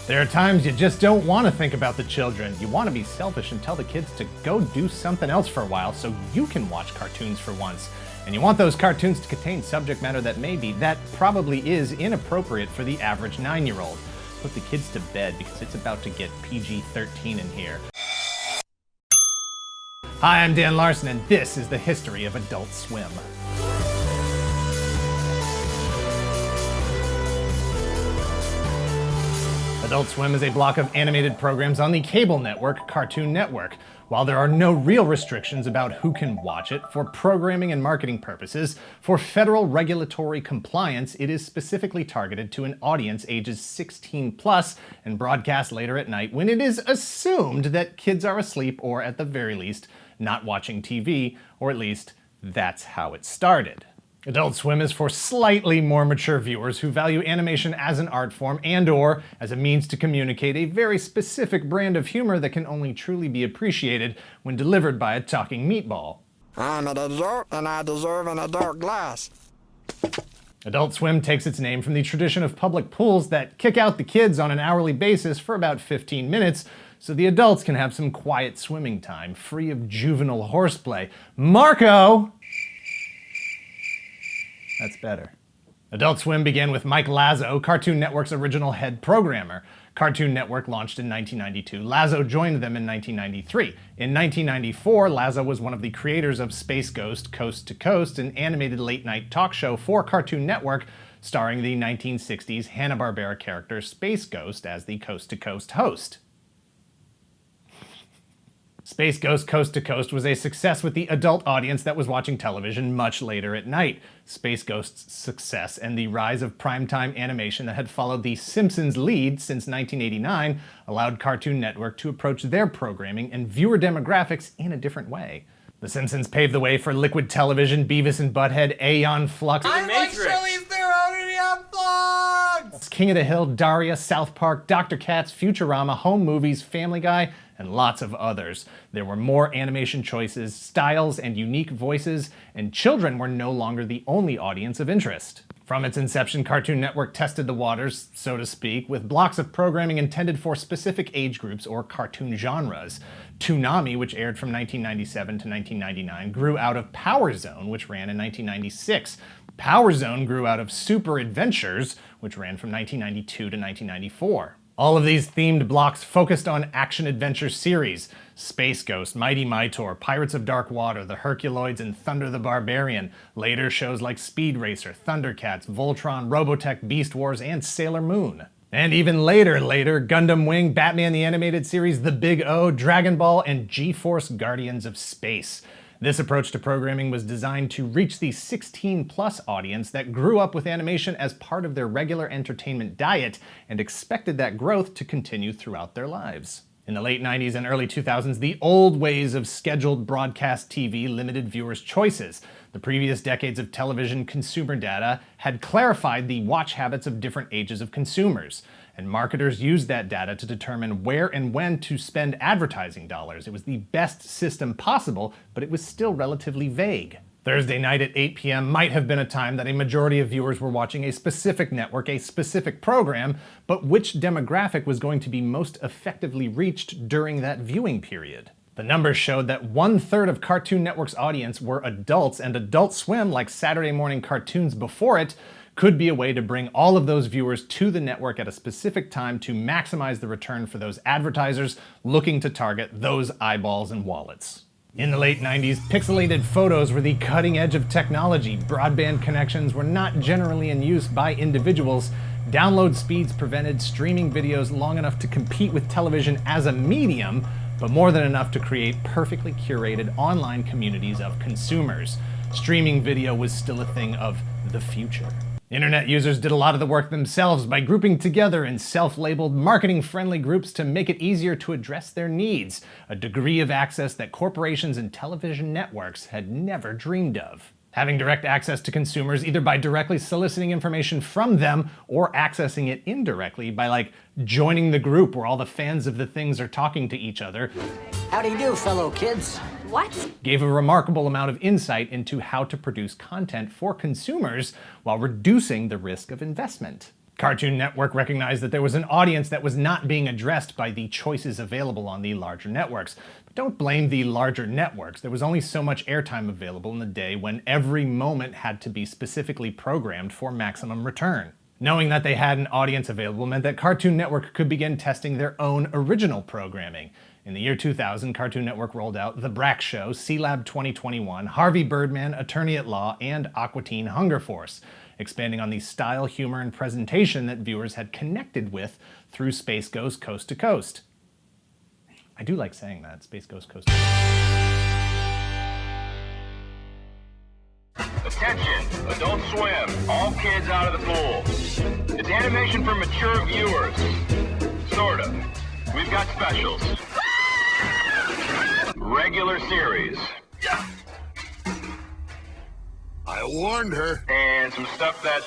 There are times you just don't want to think about the children. You want to be selfish and tell the kids to go do something else for a while so you can watch cartoons for once. And you want those cartoons to contain subject matter that probably is inappropriate for the average 9-year-old. Put the kids to bed because it's about to get PG-13 in here. Hi, I'm Dan Larson, and this is the history of Adult Swim. Adult Swim is a block of animated programs on the cable network Cartoon Network. While there are no real restrictions about who can watch it, for programming and marketing purposes, for federal regulatory compliance, it is specifically targeted to an audience ages 16 plus and broadcast later at night when it is assumed that kids are asleep or, at the very least, not watching TV, or at least that's how it started. Adult Swim is for slightly more mature viewers who value animation as an art form and/or as a means to communicate a very specific brand of humor that can only truly be appreciated when delivered by a talking meatball. I'm an adult and I deserve an adult glass. Adult Swim takes its name from the tradition of public pools that kick out the kids on an hourly basis for about 15 minutes so the adults can have some quiet swimming time, free of juvenile horseplay. Marco! That's better. Adult Swim began with Mike Lazo, Cartoon Network's original head programmer. Cartoon Network launched in 1992. Lazo joined them in 1993. In 1994, Lazo was one of the creators of Space Ghost Coast to Coast, an animated late-night talk show for Cartoon Network starring the 1960s Hanna-Barbera character Space Ghost as the Coast to Coast host. Space Ghost Coast to Coast was a success with the adult audience that was watching television much later at night. Space Ghost's success and the rise of primetime animation that had followed The Simpsons' lead since 1989 allowed Cartoon Network to approach their programming and viewer demographics in a different way. The Simpsons paved the way for Liquid Television, Beavis and Butthead, Aeon Flux, I like Charlize Theron Unplugged! King of the Hill, Daria, South Park, Dr. Katz, Futurama, Home Movies, Family Guy, and lots of others. There were more animation choices, styles, and unique voices, and children were no longer the only audience of interest. From its inception, Cartoon Network tested the waters, so to speak, with blocks of programming intended for specific age groups or cartoon genres. Toonami, which aired from 1997 to 1999, grew out of Power Zone, which ran in 1996. Power Zone grew out of Super Adventures, which ran from 1992 to 1994. All of these themed blocks focused on action-adventure series: Space Ghost, Mighty Mightor, Pirates of Dark Water, The Herculoids, and Thunder the Barbarian. Later, shows like Speed Racer, Thundercats, Voltron, Robotech, Beast Wars, and Sailor Moon. And even later, Gundam Wing, Batman the Animated Series, The Big O, Dragon Ball, and G-Force Guardians of Space. This approach to programming was designed to reach the 16-plus audience that grew up with animation as part of their regular entertainment diet and expected that growth to continue throughout their lives. In the late 90s and early 2000s, the old ways of scheduled broadcast TV limited viewers' choices. The previous decades of television consumer data had clarified the watch habits of different ages of consumers, and marketers used that data to determine where and when to spend advertising dollars. It was the best system possible, but it was still relatively vague. Thursday night at 8 p.m. might have been a time that a majority of viewers were watching a specific network, a specific program, but which demographic was going to be most effectively reached during that viewing period? The numbers showed that 1/3 of Cartoon Network's audience were adults, and Adult Swim, like Saturday morning cartoons before it, could be a way to bring all of those viewers to the network at a specific time to maximize the return for those advertisers looking to target those eyeballs and wallets. In the late 90s, pixelated photos were the cutting edge of technology. Broadband connections were not generally in use by individuals. Download speeds prevented streaming videos long enough to compete with television as a medium, but more than enough to create perfectly curated online communities of consumers. Streaming video was still a thing of the future. Internet users did a lot of the work themselves by grouping together in self-labeled, marketing-friendly groups to make it easier to address their needs, a degree of access that corporations and television networks had never dreamed of. Having direct access to consumers either by directly soliciting information from them or accessing it indirectly by joining the group where all the fans of the things are talking to each other. How do you do, fellow kids? What? Gave a remarkable amount of insight into how to produce content for consumers while reducing the risk of investment. Cartoon Network recognized that there was an audience that was not being addressed by the choices available on the larger networks. But don't blame the larger networks. There was only so much airtime available in the day when every moment had to be specifically programmed for maximum return. Knowing that they had an audience available meant that Cartoon Network could begin testing their own original programming. In the year 2000, Cartoon Network rolled out The Brak Show, C-Lab 2021, Harvey Birdman, Attorney at Law, and Aqua Teen Hunger Force, expanding on the style, humor, and presentation that viewers had connected with through Space Ghost Coast to Coast. I do like saying that, Space Ghost Coast to Coast. Attention, Adult Swim, all kids out of the pool. It's animation for mature viewers. Sort of. We've got specials. Regular series. I warned her. And some stuff that's,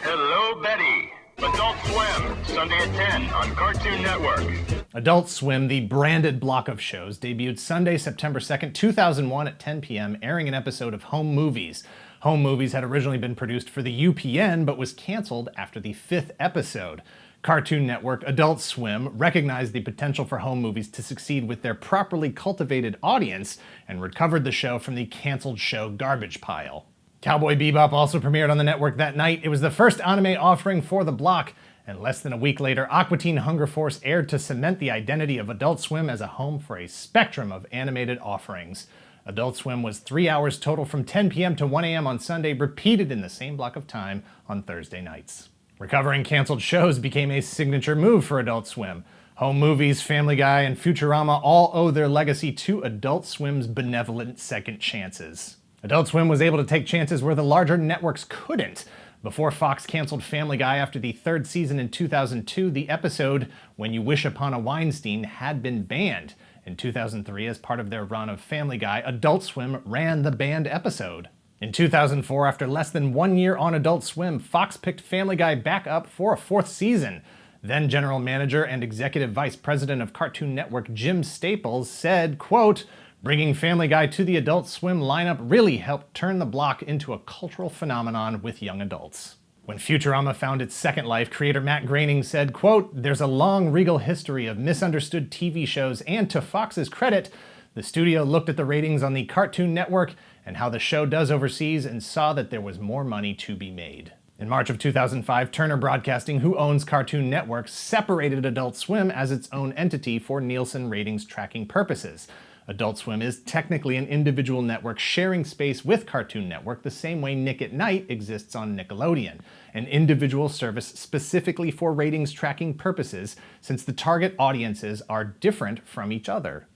Hello Betty. Adult Swim, Sunday at 10 on Cartoon Network. Adult Swim, the branded block of shows, debuted Sunday, September 2nd, 2001 at 10 p.m., airing an episode of Home Movies. Home Movies had originally been produced for the UPN, but was canceled after the 5th episode. Cartoon Network, Adult Swim, recognized the potential for Home Movies to succeed with their properly cultivated audience and recovered the show from the canceled show garbage pile. Cowboy Bebop also premiered on the network that night. It was the first anime offering for the block, and less than a week later, Aqua Teen Hunger Force aired to cement the identity of Adult Swim as a home for a spectrum of animated offerings. Adult Swim was 3 hours total from 10 p.m. to 1 a.m. on Sunday, repeated in the same block of time on Thursday nights. Recovering canceled shows became a signature move for Adult Swim. Home Movies, Family Guy, and Futurama all owe their legacy to Adult Swim's benevolent second chances. Adult Swim was able to take chances where the larger networks couldn't. Before Fox canceled Family Guy after the 3rd season in 2002, the episode When You Wish Upon a Weinstein had been banned. In 2003, as part of their run of Family Guy, Adult Swim ran the banned episode. In 2004, after less than 1 year on Adult Swim, Fox picked Family Guy back up for a 4th season. Then General Manager and Executive Vice President of Cartoon Network Jim Staples said, quote, "Bringing Family Guy to the Adult Swim lineup really helped turn the block into a cultural phenomenon with young adults." When Futurama found its second life, creator Matt Groening said, quote, "There's a long regal history of misunderstood TV shows, and to Fox's credit, the studio looked at the ratings on the Cartoon Network and how the show does overseas and saw that there was more money to be made." In March of 2005, Turner Broadcasting, who owns Cartoon Network, separated Adult Swim as its own entity for Nielsen ratings tracking purposes. Adult Swim is technically an individual network sharing space with Cartoon Network the same way Nick at Night exists on Nickelodeon, an individual service specifically for ratings tracking purposes, since the target audiences are so different from each other.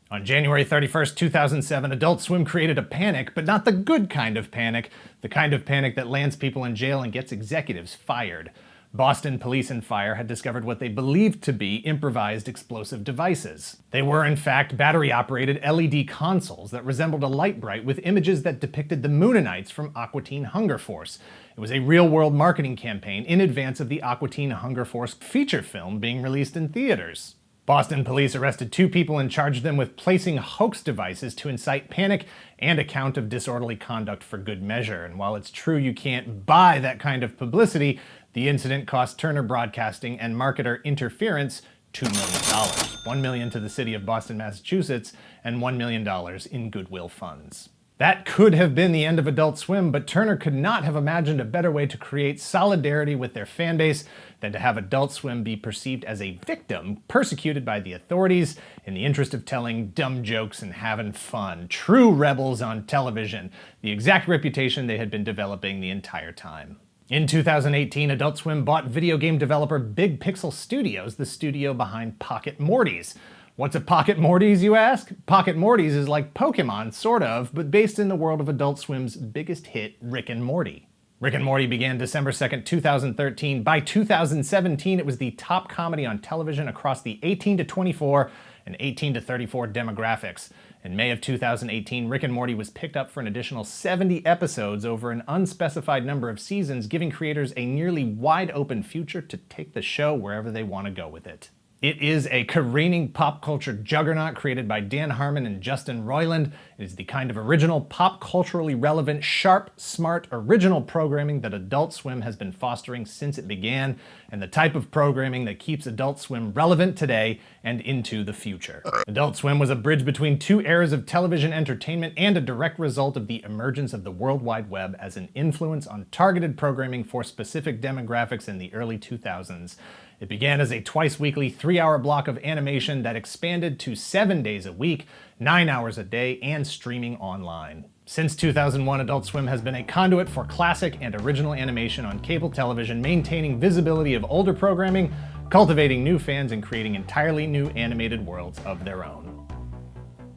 On January 31st, 2007, Adult Swim created a panic, but not the good kind of panic, the kind of panic that lands people in jail and gets executives fired. Boston Police and Fire had discovered what they believed to be improvised explosive devices. They were, in fact, battery-operated LED consoles that resembled a light bright with images that depicted the Mooninites from Aqua Teen Hunger Force. It was a real-world marketing campaign in advance of the Aqua Teen Hunger Force feature film being released in theaters. Boston police arrested 2 people and charged them with placing hoax devices to incite panic and a count of disorderly conduct for good measure. And while it's true you can't buy that kind of publicity, the incident cost Turner Broadcasting and marketer Interference $2 million, $1 million to the city of Boston, Massachusetts, and $1 million in goodwill funds. That could have been the end of Adult Swim, but Turner could not have imagined a better way to create solidarity with their fanbase than to have Adult Swim be perceived as a victim persecuted by the authorities in the interest of telling dumb jokes and having fun. True rebels on television, the exact reputation they had been developing the entire time. In 2018, Adult Swim bought video game developer Big Pixel Studios, the studio behind Pocket Mortys. What's a Pocket Mortys, you ask? Pocket Mortys is like Pokemon, sort of, but based in the world of Adult Swim's biggest hit, Rick and Morty. Rick and Morty began December 2nd, 2013. By 2017, it was the top comedy on television across the 18 to 24 and 18 to 34 demographics. In May of 2018, Rick and Morty was picked up for an additional 70 episodes over an unspecified number of seasons, giving creators a nearly wide-open future to take the show wherever they want to go with it. It is a careening pop culture juggernaut created by Dan Harmon and Justin Roiland. It is the kind of original, pop culturally relevant, sharp, smart, original programming that Adult Swim has been fostering since it began, and the type of programming that keeps Adult Swim relevant today and into the future. Adult Swim was a bridge between two eras of television entertainment and a direct result of the emergence of the World Wide Web as an influence on targeted programming for specific demographics in the early 2000s. It began as a twice-weekly 3-hour block of animation that expanded to 7 days a week, 9 hours a day, and streaming online. Since 2001, Adult Swim has been a conduit for classic and original animation on cable television, maintaining visibility of older programming, cultivating new fans, and creating entirely new animated worlds of their own.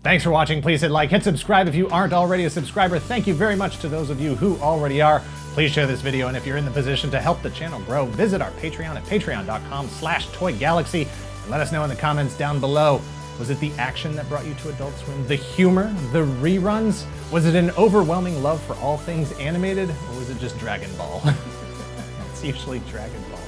Thanks for watching. Please hit like, hit subscribe if you aren't already a subscriber. Thank you very much to those of you who already are. Please share this video, and if you're in the position to help the channel grow, visit our Patreon at patreon.com/ToyGalaxy, and let us know in the comments down below. Was it the action that brought you to Adult Swim? The humor? The reruns? Was it an overwhelming love for all things animated? Or was it just Dragon Ball? It's usually Dragon Ball.